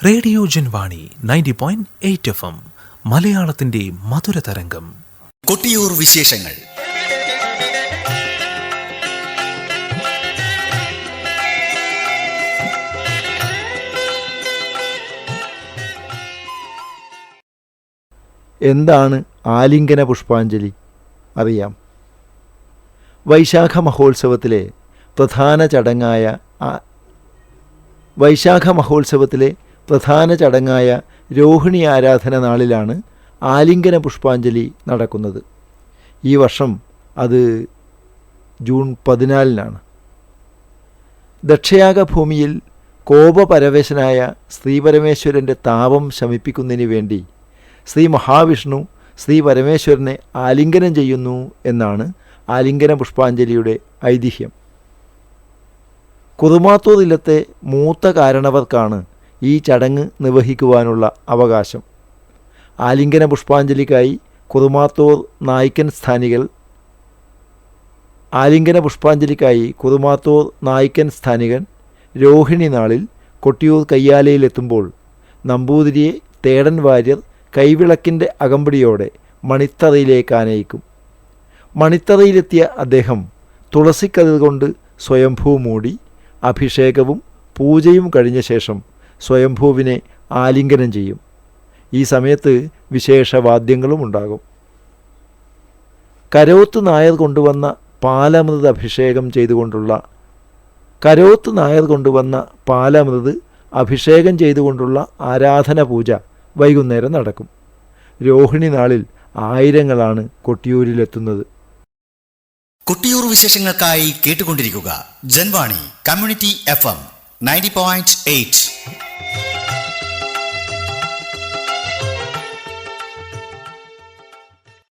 Radio Janvani 90.8 FM മലയാളത്തിന്റെ മധുരതരംഗം. കൊട്ടിയൂർ വിശേഷങ്ങൾ. എന്താണ് ആലിംഗന പുഷ്പാഞ്ജലി? അറിയാം. വൈശാഖ മഹോത്സവത്തിലെ പ്രധാന ചടങ്ങായ രോഹിണി ആരാധന നാളിലാണ് ആലിംഗന പുഷ്പാഞ്ജലി നടക്കുന്നത്. ഈ വർഷം അത് ജൂൺ 14-നാണ്. ദക്ഷയാഗ ഭൂമിയിൽ കോപപരവശനായ ശ്രീപരമേശ്വരൻ്റെ താപം ശമിപ്പിക്കുന്നതിന് വേണ്ടി ശ്രീ മഹാവിഷ്ണു ശ്രീ പരമേശ്വരനെ ആലിംഗനം ചെയ്യുന്നു എന്നാണ് ആലിംഗന പുഷ്പാഞ്ജലിയുടെ ഐതിഹ്യം. കുറുമാത്തൂർ ഇല്ലത്തെ മൂത്ത കാരണവർക്കാണ് ഈ ചടങ്ങ് നിർവഹിക്കുവാനുള്ള അവകാശം. ആലിംഗന പുഷ്പാഞ്ജലിക്കായി കുറുമാത്തൂർ നായ്ക്കൻ സ്ഥാനികൻ രോഹിണി നാളിൽ കൊട്ടിയൂർ കയ്യാലയിലെത്തുമ്പോൾ നമ്പൂതിരിയെ തേടൻ വാര്യർ കൈവിളക്കിൻ്റെ അകമ്പടിയോടെ മണിത്തറയിലേക്ക് ആനയിക്കും. മണിത്തറയിലെത്തിയ അദ്ദേഹം തുളസിക്കതിർ കൊണ്ട് സ്വയംഭൂ മൂടി അഭിഷേകവും പൂജയും കഴിഞ്ഞ ശേഷം സ്വയംഭൂവിനെ ആലിംഗനം ചെയ്യും. ഈ സമയത്ത് വിശേഷ വാദ്യങ്ങളും ഉണ്ടാകും. കരോത്ത് നായർ കൊണ്ടുവന്ന പാലമൃത് അഭിഷേകം ചെയ്തുകൊണ്ടുള്ള ആരാധന പൂജ വൈകുന്നേരം നടക്കും. രോഹിണി നാളിൽ ആയിരങ്ങളാണ് കൊട്ടിയൂരിലെത്തുന്നത്. കൊട്ടിയൂർ വിശേഷങ്ങൾക്കായി കേട്ടുകൊണ്ടിരിക്കുക ജൻവാണി കമ്മ്യൂണിറ്റി FM 90.8.